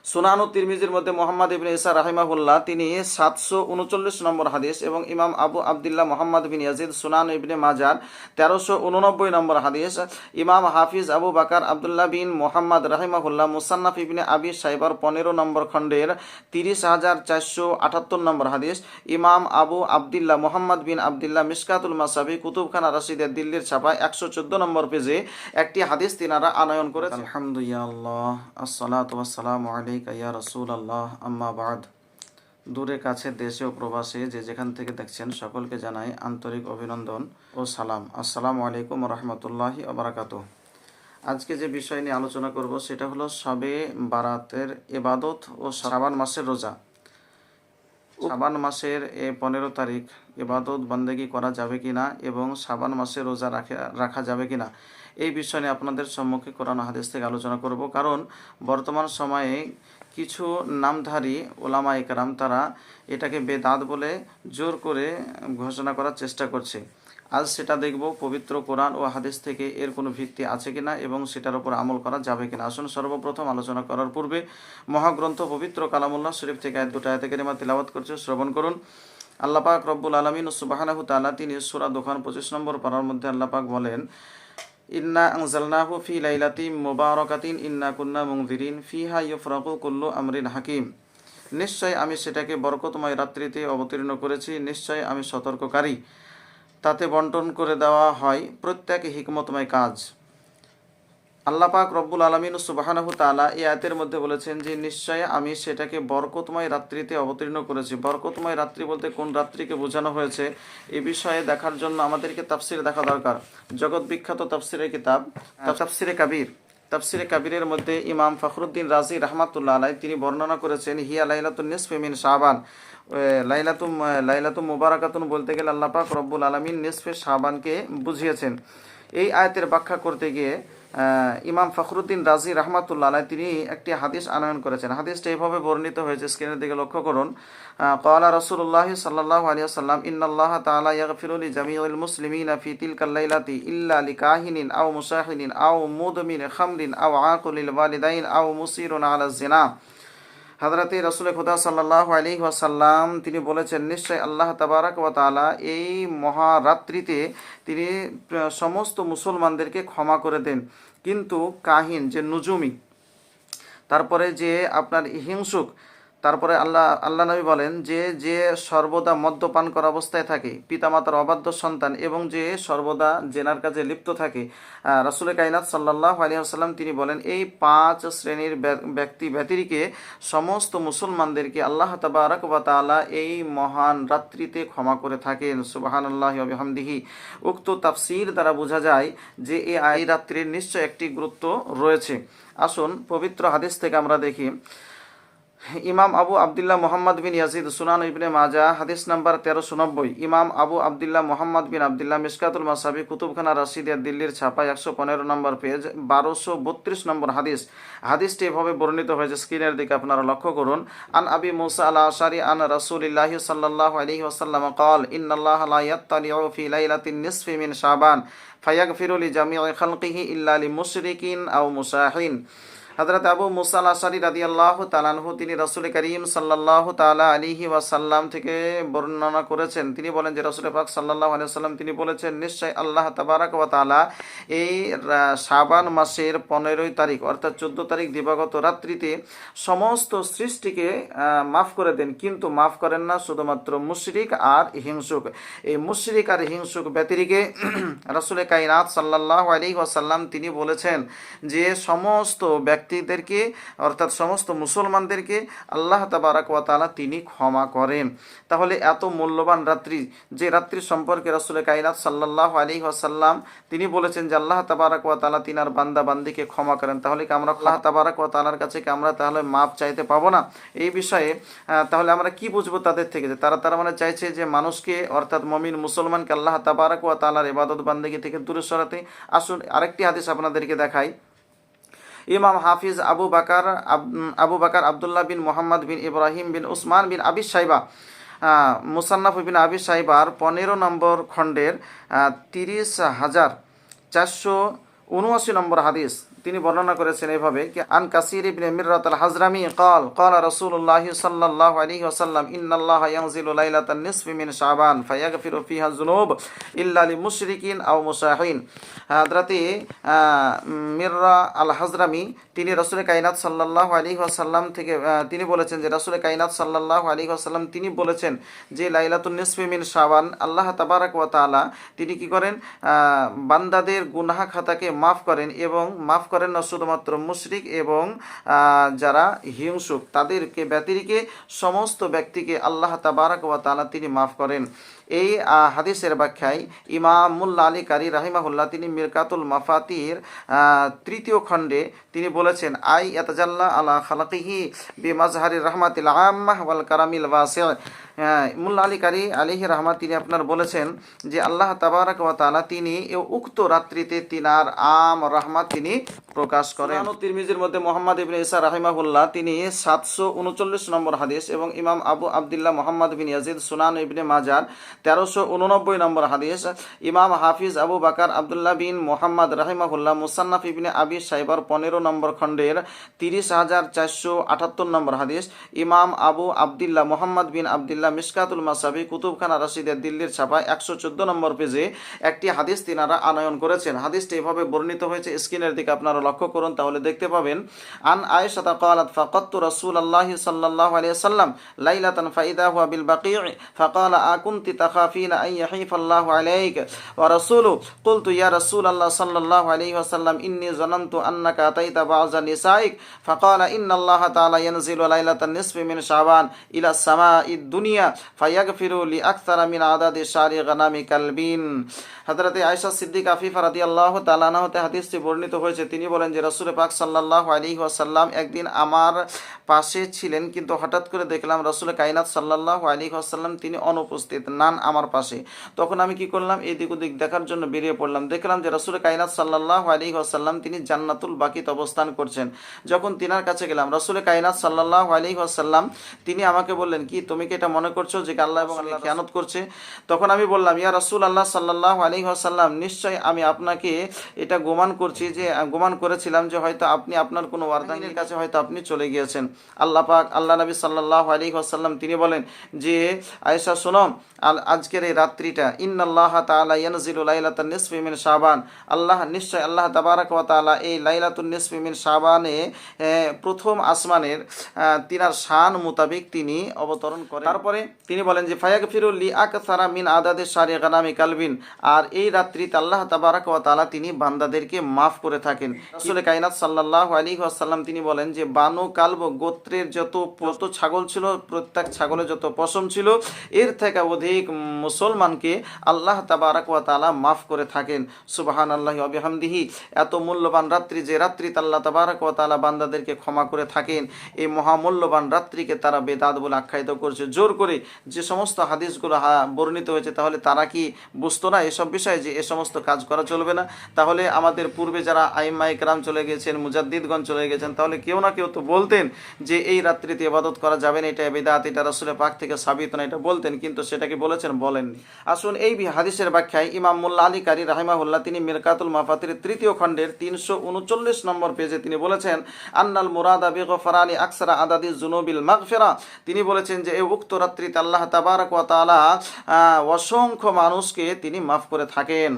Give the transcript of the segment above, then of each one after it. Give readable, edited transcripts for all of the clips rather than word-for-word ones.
সুনানু তিরমিজির মধ্যে মোহাম্মদ ইবনে ইসা রাহিমাহুল্লাহ তিনি 739 নম্বর হাদিস, এবং ইমাম আবু আবদুল্লাহ মোহাম্মদ বিন ইয়াজিদ সুনান ইবনে মাজার 1389 নম্বর হাদিস, ইমাম হাফিজ আবু বাকার আবদুল্লাহ বিন মোহাম্মদ রাহিমাহুল্লাহ মুসান্নাফ ইবনে আবি সাইবার 15 নম্বর খণ্ডের 30,478 নম্বর হাদিস, ইমাম আবু আবদুল্লাহ মোহাম্মদ বিন আবদুল্লাহ মিশকাতুল মাসাবি কুতুবখানা রাশিদের দিল্লির ছাপায় 114 নম্বর পেজে একটি হাদিস তিনারা আনয়ন করেছেন। আলহামদুলিল্লাহ, আসসালাতু ওয়াসসালামু আলাইকা ইয়া রাসূলুল্লাহ, আম্মা বাদ। দূরে কাছে দেশে ও প্রবাসে যে যেখান থেকে দেখছেন সকলকে জানাই আন্তরিক অভিনন্দন ও সালাম। আসসালামু আলাইকুম ওয়া রাহমাতুল্লাহি ওয়া বারাকাতুহু। আজকে যে বিষয় নিয়ে আলোচনা করব সেটা হলো শবে বারাতের ইবাদত ও শাবান মাসের রোজা। শাবান মাসের 15 তারিখ ইবাদত বন্দেগী করা যাবে কিনা এবং শাবান মাসে রোজা রাখা যাবে কিনা, এই বিষয় নিয়ে আপনাদের সম্মুখে কোরআন হাদিস থেকে আলোচনা করব। কারণ বর্তমান সময়ে কিছু নামধারী ওলামা ইকরাম তারা এটাকে বেদাত বলে জোর করে ঘোষণা করার চেষ্টা করছে। আজ সেটা দেখব পবিত্র কোরআন ও হাদিস থেকে এর কোনো ভিত্তি আছে কিনা এবং সেটার উপর আমল করা যাবে কিনা। আসুন সর্বপ্রথম আলোচনা করার পূর্বে মহাগ্রন্থ পবিত্র কালামুল্লাহ শরীফ থেকে দুটো আয়াতে কারিমা তিলাওয়াত করছে, শ্রবণ করুন। আল্লাহ পাক রব্বুল আলামিন সুবহানাহু তাআলা তিনি সূরা দোকান 25 নম্বর পারার মধ্যে আল্লাহ পাক বলেন, ইন্না আনজালনাহু ফি লাইলাতিন মুবারাকাতিন ইন্না কুন্না মুনজিরিন ফিহা ইউফরাকু কুল্লু আমরিন হাকিম। নিশ্চয় আমি সেটাকে বরকতময় রাত্রিতে অবতীর্ণ করেছি, নিশ্চয় আমি সতর্ককারী, তাতে বন্টন করে দেওয়া হয় প্রত্যেক হিকমতময় কাজ। আল্লাহ পাক রব্বুল আলামিন সুবহানাহু তাআলা এই আয়াতের মধ্যে বলেছেন যে নিশ্চয় আমি সেটাকে বরকতময় রাত্রিতে অবতীর্ণ করেছি। বরকতময় রাত্রি বলতে কোন রাত্রিকে বোঝানো হয়েছে এই বিষয়ে দেখার জন্য আমাদেরকে তাফসির দেখা দরকার। জগৎ বিখ্যাত তাফসিরের কিতাব তাফসিরে কাবির, তাফসিরে কাবিরের মধ্যে ইমাম ফখরুদ্দিন রাজি রাহমাতুল্লাহ আলাইহি তিনি বর্ণনা করেছেন হিয়া লাইলাতুন নিসফি মিন শাবান। লাইলাতুম মুবারাকাতুন বলতে গেলে আল্লাহ পাক রব্বুল আলামিন নিসফে শাবানকে বুঝিয়েছেন। এই আয়াতের ব্যাখ্যা করতে গিয়ে ইমাম ফখরুদ্দিন রাজি রাহমাতুল্লাহ আলাইহি তিনি একটি হাদিস আনয়ন করেছেন। হাদিসটা এইভাবে বর্ণিত হয়েছে, স্ক্রিনের দিকে লক্ষ্য করুন। ক্বালা রাসূলুল্লাহ সাল্লাল্লাহু আলাইহি ওয়াসাল্লাম ইন্নাল্লাহা তাআলা ইয়াগফিরু লিজামিইল মুসলিমিনা ফি তিলকাল লাইলাতি ইল্লা লিকাহিনিন আও মুসাহিনিন আও মুদমিন খামরিন আও আকুলিল ওয়ালিদাইন আও মুসিরুন আলা জিনা। হযরতে রাসূল খুদা সাল্লাল্লাহু আলাইহি ওয়াসাল্লাম তিনি বলেছেন, নিশ্চয় আল্লাহ তাবারাক ওয়া তাআলা এই মহারাত্রিতে তিনি সমস্ত মুসলমানদেরকে ক্ষমা করে দেন, কিন্তু কাহিন যে নুজুমি, তারপরে যে আপনার হিংসুক, তারপরে আল্লাহ নবী বলেন যে যে সর্বদা মদ্যপান করা অবস্থায় থাকে, পিতামাতার অবাধ্য সন্তান এবং যে সর্বদা জেনার কাজে লিপ্ত থাকে, রাসূল কায়নাত সাল্লাল্লাহু আলাইহি ওয়াসাল্লাম তিনি বলেন এই 5 শ্রেণীর ব্যক্তি ব্যতিরিকে সমস্ত মুসলমানদেরকে আল্লাহ তাবারাক ওয়া তাআলা এই মহান রাত্রিতে ক্ষমা করে থাকেন। সুবহানাল্লাহি ওয়া বিহামদিহি। উক্ত তাফসীর দ্বারা বোঝা যায় যে এই রাত্রির নিশ্চয় একটি গুরুত্ব রয়েছে। আসুন পবিত্র হাদিস থেকে আমরা দেখি। ইমাম আবু আবদুল্লাহ মোহাম্মদ বিন ইয়াজিদ সুনান ইবনে মাজা হাদিস নাম্বার 1390, ইমাম আবু আবদুল্লাহ মোহাম্মদ বিন আবদুল্লাহ মিশকাতুল মাসাবি কুতুবখানা রাশিদিয়া দিল্লির ছাপায় 115 নম্বর পেজ 1232 নম্বর হাদিস। হাদিসটি এভাবে বর্ণিত হয়েছে, স্ক্রিনের দিকে আপনারা লক্ষ্য করুন। আন আবি মুসা আল আশারি আন রাসূলিল্লাহি সাল্লাল্লাহু আলাইহি ওয়াসাল্লাম قال ان الله لا يطلع في ليله النصف من شعبان فيغفر لجميع خلقه الا لمشرك او মুসাহিন। হযরত আবু মুসা আল আশারি রাদিয়াল্লাহু তাআলা আনহু তিনি রাসূল করিম সাল্লাল্লাহু তাআলা আলাইহি ওয়াসাল্লাম থেকে বর্ণনা করেছেন। তিনি বলেন যে রাসূল পাক সাল্লাল্লাহু আলাইহি ওয়াসাল্লাম তিনি বলেছেন, নিশ্চয় আল্লাহ তাবারাক ওয়া তাআলা এই শাবান মাসের 15 তারিখ অর্থাৎ 14 তারিখ দিবাগত রাত্রিতে সমস্ত সৃষ্টিকে মাফ করে দেন, কিন্তু মাফ করেন না শুধুমাত্র মুশরিক আর হিংসুক। এই মুশরিক আর হিংসুক ব্যতিরিকে রাসূল কায়নাত সাল্লাল্লাহু আলাইহি ওয়াসাল্লাম তিনি বলেছেন যে সমস্ত ব্যক্তিদেরকে অর্থাৎ সমস্ত মুসলমানদেরকে আল্লাহ তাবারাক ওয়া তাআলা তিনি ক্ষমা করেন। তাহলে এত মূল্যবান রাত্রি, যে রাত্রি সম্পর্কে রাসূল কায়নাত সাল্লাল্লাহু আলাইহি ওয়াসাল্লাম তিনি বলেছেন যে আল্লাহ তাবারাক ওয়া তাআলা তিনার বান্দা বান্দিকে ক্ষমা করেন, তাহলে কি আমরা আল্লাহ তাবারাক ওয়া তাআলার কাছে কি আমরা তাহলে মাপ চাইতে পাবো না? এই বিষয়ে তাহলে আমরা কি বুঝবো তাদের থেকে, যে তারা মানে চাইছে যে মানুষকে অর্থাৎ মুমিন মুসলমানকে আল্লাহ তাবারাক ওয়া তাআলার ইবাদত বান্দেগী থেকে দূরে সরাতে। আসুন আরেকটি হাদিস আপনাদেরকে দেখাই। ইমাম হাফিজ আবু বাকার আবদুল্লাহ বিন মোহাম্মদ বিন ইব্রাহিম বিন উসমান বিন আবি সাইবা মুসান্নাফ বিন আবি সাইবার 15 নম্বর খণ্ডের 30,479 নম্বর হাদিস তিনি বর্ণনা করেছেন এভাবে কি আন কাসির ইবনে মিররাত আল হাজরামি قال قال رسول الله صلى الله عليه وسلم ان الله ينزل ليله النصف من شعبان فيغفر فيها الذنوب الا لمشركين او مشاحين। হযরতে মিররা আল হাজরামি তিনি রাসূল কায়নাত সাল্লাল্লাহু আলাইহি ওয়াসাল্লাম থেকে তিনি বলেছেন যে রাসূল কায়নাত সাল্লাল্লাহু আলাইহি ওয়াসাল্লাম তিনি বলেছেন যে লাইলাতুন নিসফি মিন শাবান আল্লাহ তাবারাক ওয়া তাআলা তিনি কি করেন বান্দাদের গুনাহ খাতাকে মাফ করেন এবং মাফ করেন না শুধুমাত্র মুশরিক এবং যারা হিংসুক তাদেরকে ব্যতিরেকে সমস্ত ব্যক্তিকে আল্লাহ তাবারাক ওয়া তাআলা তিনি মাফ করেন। এই হাদিসের ব্যাখ্যায় ইমাম মুল্লা আলী কারি রাহিমাহুল্লাহ তিনি মিরকাতুল মাফাতির তৃতীয় খণ্ডে তিনি বলেছেন আই ইয়াতাজাল্লা আলা খালাকিহি বিমাজহারির রাহমাতিল আম্মাহ ওয়াল কারামিল ওয়াসি'। মুল্লা আলী কারি আলাইহি রাহমাত তিনি আপনার বলেছেন যে আল্লাহ তাবারাক ওয়া তাআলা তিনি উক্ত রাত্রিতে তিনার আম রহমত তিনি প্রকাশ করেন। তিরমিজির মধ্যে মুহাম্মদ ইবনে ঈসা রাহিমাহুল্লাহ তিনি 739 নম্বর হাদিস এবং ইমাম আবু আব্দুল্লাহ মুহাম্মদ বিন ইয়াজিদ সুনান ইবনে মাজার 1389 নম্বর হাদিস, ইমাম হাফিজ আবু বাকার আব্দুল্লাহ বিন মুহাম্মদ রাহিমাহুল্লাহ মুসান্নাফ ইবনে আবি শাইবার 15 নম্বর খণ্ডের 30,478 নম্বর হাদিস, ইমাম আবু আব্দুল্লাহ মুহাম্মদ বিন আব্দুল্লাহ মিশকাতুল মাসাবি কুতুবখানা রাশিদের দিল্লির ছাপা 114 নম্বর পেজে একটি হাদিস তিনারা আনয়ন করেছেন। হাদিসটি এভাবে বর্ণিত হয়েছে, স্ক্রিনের দিকে আপনারা লক্ষ্য করুন তাহলে দেখতে পাবেন। আন আয়েশা ক্বালাত ফাকাততু রাসূলুল্লাহি সাল্লাল্লাহু আলাইহি ওয়াসাল্লাম লাইলাতান ফাইদা হুয়া বিল বাকি' ফাকালা আকুনতি তাখাফিনা আন ইয়াহিফাল্লাহু আলাইক ওয়া রাসূলুহু কুলতু ইয়া রাসূলাল্লাহ সাল্লাল্লাহু আলাইহি ওয়াসাল্লাম ইন্নী যানানতু আন্নাকা আতাইতা বা'যা নিসাইক ফাকালা ইন্নাল্লাহা তাআলা ইয়ানজিলু লাইলাতান নিসফি মিন শাবান ইলা সামাঈদ দুনিয়া ফায়াগফিরু লি আকসারা মিন আদাদি শারি গানামি কালবিন। হযরতে আয়েশা সিদ্দিকা আফিফা রাদিয়াল্লাহু তাআলা আনহা হতে হাদিসটি বর্ণিত হয়েছে। তিনি বলেন যে রাসূল পাক সাল্লাল্লাহু আলাইহি ওয়াসাল্লাম একদিন আমার পাশে ছিলেন, কিন্তু হঠাৎ করে দেখলাম রাসূল কায়নাত সাল্লাল্লাহু আলাইহি ওয়াসাল্লাম তিনি অনুপস্থিত নান আমার পাশে। তখন আমি কি করলাম, এদিক ওদিক দেখার জন্য বেরিয়ে পড়লাম। দেখলাম যে রাসূল কায়নাত সাল্লাল্লাহু আলাইহি ওয়াসাল্লাম তিনি জান্নাতুল বাকিতে অবস্থান করছেন। যখন তিনার কাছে গেলাম রাসূল কায়নাত সাল্লাল্লাহু আলাইহি ওয়াসাল্লাম তিনি আমাকে বললেন কি তুমি কি এটা মনে করছো যে আল্লাহ এবং আল্লাহ খিয়ানত করছে? তখন আমি বললাম ইয়া রাসূলুল্লাহ সাল্লাল্লাহু আলাইহি ওয়াসাল্লাম নিশ্চয় আমি আপনাকে এটা গোমান করছি যে গোমান করেছিলাম যে হয়তো আপনি আপনার কোনো ওয়ার্দাঙ্গের কাছে হয়তো আপনি চলে গিয়েছেন। আল্লাহ পাক আল্লাহ নবী সাল্লাল্লাহু আলাইহি ওয়াসাল্লাম তিনি বলেন যে আয়েশা শোনো, আজকের এই রাত্রিটা ইন্নাল্লাহা তাআলা ইয়ানজিলু লাইলাতান নিসফি মিন শাবান, আল্লাহ নিশ্চয় আল্লাহ তাবারাক ওয়া তাআলা এই লাইলাতুন নিসফি মিন শাবানে প্রথম আসমানের তিনার শান মোতাবেক তিনি অবতরণ করেন। তারপরে তিনি বলেন যে ফায়াগফিরু লি আকসারা মিন আদাদি শারি গানামি কালবিন, আর এই রাত্রিতে আল্লাহ তাবারাক ওয়া তাআলা তিনি বান্দাদেরকে মাফ করে থাকেন। রাসূল কায়নাত সাল্লাল্লাহু আলাইহি ওয়াসাল্লাম তিনি বলেন যে বানু কালব গোত্রের যত ছাগল ছিল, প্রত্যেক ছাগলের যত পশম ছিল, এর থেকে অধিক মুসলমানকে আল্লাহ তাবারাক ওয়া তাআলা মাফ করে থাকেন। সুবহানাল্লাহি ওয়া বিহামদিহি। এত মূল্যবান রাত্রি, যে রাত্রিতে আল্লাহ তাবারাক ওয়া তাআলা বান্দাদেরকে ক্ষমা করে থাকেন, এই মহামূল্যবান রাত্রিকে তারা বেদাত বলে আখ্যায়িত করছে। জোর করে যে সমস্ত হাদিসগুলো বর্ণিত হয়েছে, তাহলে তারা কি বুঝতো না এসব বিষয়ে যে এ সমস্ত কাজ করা চলবে না? তাহলে আমাদের পূর্বে যারা আইম্মা ইকরাম চলে গেছেন, মুজাদ্দিদগণ চলে গেছেন, তাহলে কেউ না কেউ তো বলতেন যে এই রাত্রিতে ইবাদত করা যাবে না, এটা বিদআত, এটা রাসূলের পাক থেকে সাবিত না, এটা বলতেন, কিন্তু সেটা কি বলেছেন? বলেননি। আসুন এই হাদিসের ব্যাখ্যায় ইমাম মুল্লা আলী কারি রাহিমাহুল্লাহ তিনি মিরকাতুল মাফাতির তৃতীয় খণ্ডের 339 নম্বর পেজে তিনি বলেছেন আন্নাল মুরাদা বিগফরানি আকসারা আদাদি যুনুবিল মাগফিরা, তিনি বলেছেন যে এই উক্ত রাত্রিতে আল্লাহ তাবারাক ওয়া তাআলা অসংখ্য মানুষকে তিনি মাফ করে থাকেন।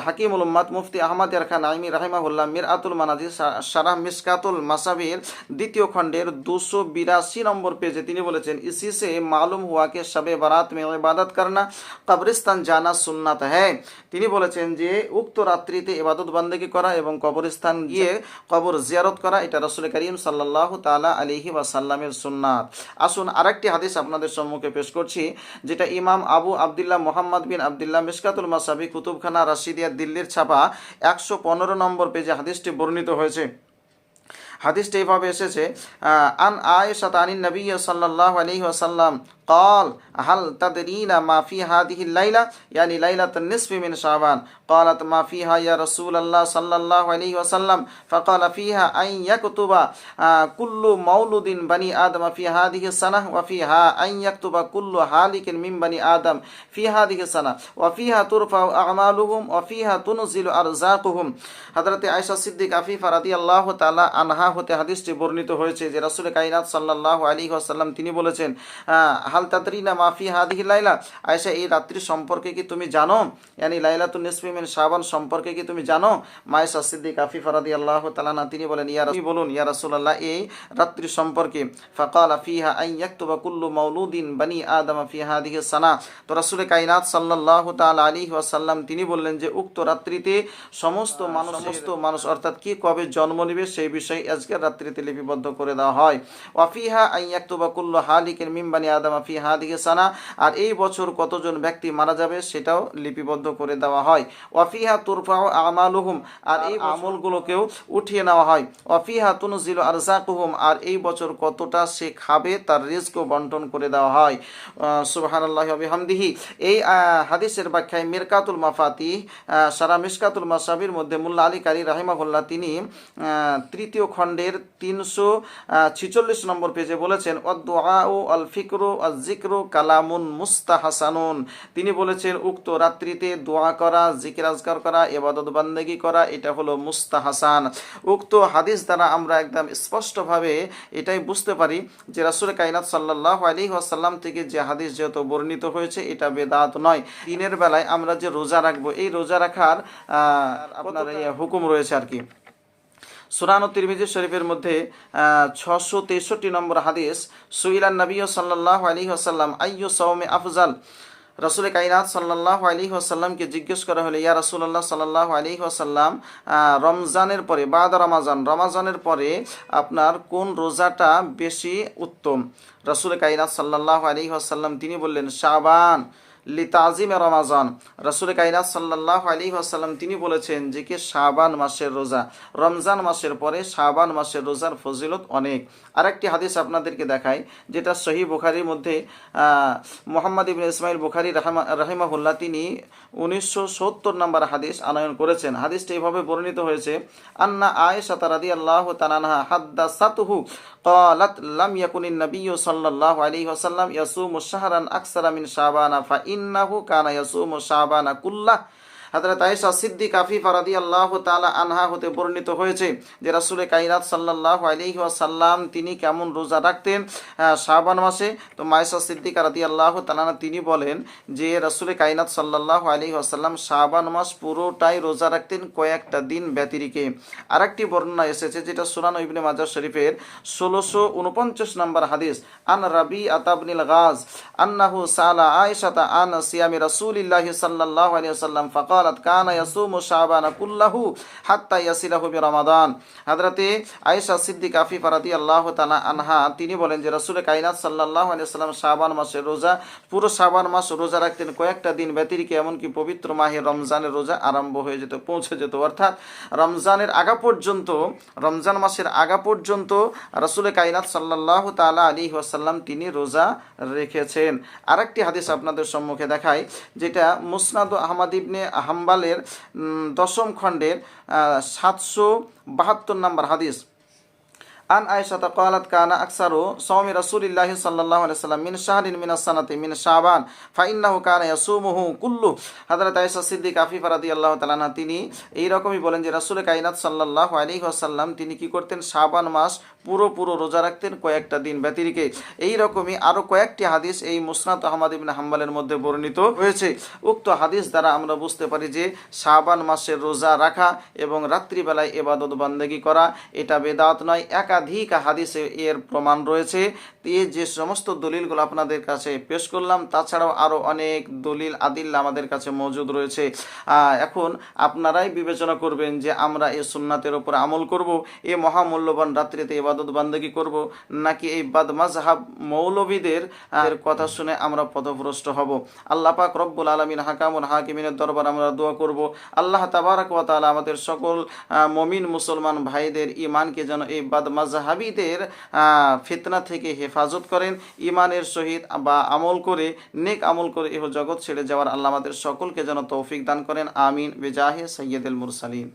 হাকিমুল উম্মাত মুফতি আহমদ ইয়ার খান নাইমি রাহিমাহুল্লাহ মিরআতুল মানাজির শারাহ মিশকাতুল মাসাবির দ্বিতীয় খণ্ডের 282 নম্বর পেজে তিনি বলেছেন इसी से मालूम हुआ कि शबे बारात में इबादत करना कब्रिस्तान जाना सुन्नत है। তিনি বলেছেন যে উক্ত রাত্রিতে ইবাদত বান্দেগি করা এবং কবরস্থান গিয়ে কবর জিয়ারত করা এটা রাসূল করিম সাল্লাল্লাহু তাআলা আলাইহি ওয়াসাল্লামের সুন্নাত। আসুন আরেকটি হাদিস আপনাদের সম্মুখে পেশ করছি, যেটা ইমাম আবু আব্দুল্লাহ মুহাম্মদ বিন আব্দুল্লাহ মিশকাতুল মাসাবি কুতুবখানা রাশিদিয়া দিল্লির ছাপা 115 নম্বর পেজে হাদিসটি বর্ণিত হয়েছে। হাদিসটা এইভাবে এসেছে, আন আয়েশা আনিন নবী সাল্লাল্লাহু আলাইহি ওয়াসাল্লাম قال هل تدرين ما في هذه الليلة يعني ليلة النصف من شعبان قالت ما فيها يا رسول الله صلى الله عليه وسلم فقال فيها أن يكتب كل مولود بني آدم في هذه السنة وفيها أن يكتب كل هالك من بني آدم في هذه السنة وفيها ترفع أعمالهم وفيها تنزل أرزاقهم হযরত আয়েশা সিদ্দিক আফিফা রাদিয়াল্লাহু তাআলা আনহা হতে হাদিসটি বর্ণিত হয়েছে যে রাসূল কায়নাত সাল্লাল্লাহু আলাইহি ওয়াসাল্লাম তিনি বলেছেন, হাল তাদরিনা মা ফি হাদিহি লাইলা, আয়েশা এই রাত্রি সম্পর্কে কি তুমি জানো, ইয়ানি লাইলাতুন নিসফি মিন শাবান সম্পর্কে কি তুমি জানো? আয়েশা সিদ্দিক আফিফা রাদিয়াল্লাহু তাআলা তিনি বলেন, বলুন ইয়া রাসূলুল্লাহ এই রাত্রি সম্পর্কে। ফাকালা ফিহা আন ইয়াকতুবা কুল্লু মাউলুদিন বানি আদম ফি হাদিহি সানা, তো রাসূল কায়নাত সাল্লাল্লাহু তাআলা আলাইহি ওয়াসাল্লাম তিনি বললেন যে উক্ত রাত্রিতে সমস্ত মানুষ অর্থাৎ কি কবে জন্ম নেবে সেই বিষয়ে আজকের রাত্রিতে লিপিবদ্ধ করে দেওয়া হয়। ওয়াফিহা আন ইয়াকতুবা কুল্লু হালিকিন মিন বানি আদম ফি হাদিহি সানা, আর এই বছর কতজন ব্যক্তি মারা যাবে সেটাও লিপিবদ্ধ করে দেওয়া হয়। ওয়াফিহা তুরফাউ আমালুহুম, আর এই আমলগুলোকেও উঠিয়ে নেওয়া হয়। ওয়াফিহা তুনজিলু আরযাকুহুম, আর এই বছর কতটা সে খাবে তার রিজকও বন্টন করে দেওয়া হয়। সুবহানাল্লাহি ওয়া বিহামদিহি। এই হাদিসের ব্যাখ্যায় মিরকাতুল মাফাতিহ সারা মিশকাতুল মাসাবির মধ্যে মোল্লা আলী কারি রাহিমাহুল্লাহ তিনি তৃতীয় খণ্ডের 346 নম্বর পেজে বলেছেন, ওয়াদ-দুআউ আল ফিকরু আল যিকরু কালামুন মুস্তাহাসানুন, তিনি বলেছেন উক্ত রাত্রিতে দোয়া করা, জিকির আজকার করা, ইবাদত বান্দেগি করা এটা হলো মুস্তাহাসান। উক্ত হাদিস দ্বারা আমরা একদম স্পষ্টভাবে এটাই বুঝতে পারি যে রাসূল কায়নাত সাল্লাল্লাহু আলাইহি ওয়াসাল্লাম থেকে যে হাদিস যেহেতু বর্ণিত হয়েছে এটা বেদাত নয়। দিনের বেলায় আমরা যে রোজা রাখবো এই রোজা রাখার আপনার হুকুম রয়েছে আর কি। সুনান তিরমিজি শরীফের মধ্যে 663 নম্বর হাদিস, সুইলান নবী সাল্লাল্লাহু আলাইহি ওয়াসাল্লাম আইয়ু সাওমি আফজাল, রাসূল কায়নাত সাল্লাল্লাহু আলাইহি ওয়াসাল্লামকে জিজ্ঞেস করা হলো, ইয়া রাসূলুল্লাহ সাল্লাল্লাহু আলাইহি ওয়াসাল্লাম রমজানের পরে বাদ রমাজানের পরে আপনার কোন রোজাটা বেশি উত্তম? রাসূল কায়নাত সাল্লাল্লাহু আলাইহি ওয়াসাল্লাম তিনি বললেন শাবান লিতাজিমে রমাজান, রাসূল কায়নাত সাল্লাল্লাহু আলাইহি ওয়াসাল্লাম তিনি বলেছেন যে কি শাবান মাসের রোজা, রমজান মাসের পরে শাবান মাসের রোজার ফজিলত অনেক। আরেকটি হাদিস আপনাদেরকে দেখাই যেটা সহিহ বুখারীর মধ্যে মুহাম্মদ ইবনে ইসমাইল বুখারী রাহিমাহুল্লাহ তিনি 1970 নম্বর হাদিস আনয়ন করেছেন। হাদিসটি এইভাবে বর্ণিত হয়েছে, আন্না আয়েশা রাদিয়াল্লাহু তাআলা আনহা হাদাসাতুহু قالت لم يكن النبي صلى الله عليه وسلم يصوم شهرا أكثر من شعبان فإنه كان يصوم شعبان كله। হযরত আয়েশা সিদ্দিক আফিফা রাদিয়াল্লাহু তাআলা আনহা হতে বর্ণিত হয়েছে যে রাসূল কায়নাত সাল্লাল্লাহু আলাইহি ওয়াসাল্লাম তিনি কেমন রোজা রাখতেন শাবান মাসে। তো আয়েশা সিদ্দিকা রাদিয়াল্লাহু তাআলা তিনি বলেন যে রাসূল কায়নাত সাল্লাল্লাহু আলাইহি ওয়াসাল্লাম শাবান মাস পুরোটাই রোজা রাখতেন, কয়েকটা দিন ব্যতিরেকে। আরেকটি বর্ণনা এসেছে যেটা সুনান ইবনে মাজাহ শরীফের 1649 নম্বর হাদিস, আন রাবি আতাবনিল গাজ আন্নাহু সালা আয়েশাতা আন সিয়ামি রাসূলিল্লাহি সাল্লাল্লাহু আলাইহি ওয়াসাল্লাম ফাকাল কানা ইয়াসুমু শাবানা কুল্লাহু হাত্তা ইয়াসিলাহু বিরমাদান। হযরতে আয়েশা সিদ্দিকা আফিফা রাদিয়াল্লাহু তাআলা আনহা তিনি বলেন যে রাসূল কায়নাত সাল্লাল্লাহু আলাইহি ওয়াসাল্লাম শাবান মাসের রোজা পুরো শাবান মাস রোজা রাখতেন, কয়েকটা দিন ব্যতিরেকে, এমনকি পবিত্র মাহে রমজানের রোজা আরম্ভ হয়ে যেত, পৌঁছে যেত, অর্থাৎ রমজানের আগা পর্যন্ত, রমজান মাসের আগা পর্যন্ত রাসূল কায়নাত সাল্লাল্লাহু তাআলা আলাইহি ওয়াসাল্লাম তিনি রোজা রেখেছেন। আরেকটি হাদিস আপনাদের সম্মুখে দেখাই যেটা মুসনাদ আহমদ ইবনে হাম্বালের 10ম খণ্ডের 772 নম্বর হাদিস, আন আয়েশাতা ক্বালাত কানা আকসারু সাওমি রাসূলিল্লাহি সাল্লাল্লাহু আলাইহি ওয়াসাল্লাম মিন শাহরিন মিনাস সানাতি মিন শাবান ফাইন্নাহু কানা ইয়াসুমুহু কুল্লু। হযরত আয়েশা সিদ্দিকা আফিফা রাদিয়াল্লাহু তাআলা আনহা তিনি এই রকমই বলেন যে রাসূল কায়নাত সাল্লাল্লাহু আলাইহি ওয়াসাল্লাম তিনি কি করতেন, শাবান মাস পুরো রোজা রাখতেন, কয়েকটা দিন ব্যতিরেকে। এই রকমই আরো কয়েকটি হাদিস এই মুসনাদ আহমদ ইবনে হাম্বলের মধ্যে বর্ণিত হয়েছে। উক্ত হাদিস দ্বারা আমরা বুঝতে পারি যে শাবান মাসের রোজা রাখা এবং রাত্রিবেলায় ইবাদত বান্দেগি করা এটা বেদাত নয়। একাধিক হাদিসে এর প্রমাণ রয়েছে। এই যে সমস্ত দলিলগুলো আপনাদের কাছে পেশ করলাম তাছাড়াও আরও অনেক দলিল আদিল্লা আমাদের কাছে মজুদ রয়েছে। এখন আপনারাই বিবেচনা করবেন যে আমরা এই সুন্নাতের উপর আমল করব, এই মহামূল্যবান রাত্রিতে ইবাদত বান্দেগি করব, নাকি এই বাদমাযহাব মৌলবীদের কথা শুনে আমরা পথভ্রষ্ট হব। আল্লাহ পাক রব্বুল আলামিন হাকামুল হাকিমিনের দরবার আমরা দোয়া করব, আল্লাহ তাবারাক ওয়া তাআলা আমাদের সকল মুমিন মুসলমান ভাইদের ঈমানকে যেন এই বাদমাযহাবীদের ফিতনা থেকে হেফাজত করেন। ঈমানের সহিত বা আমল করে, নেক আমল করে ইহ জগৎ ছেড়ে যাওয়ার আল্লাহ আমাদের সকলকে যেন তৌফিক দান করেন। আমিন বিজাহে সাইয়্যিদুল মুরসালিন।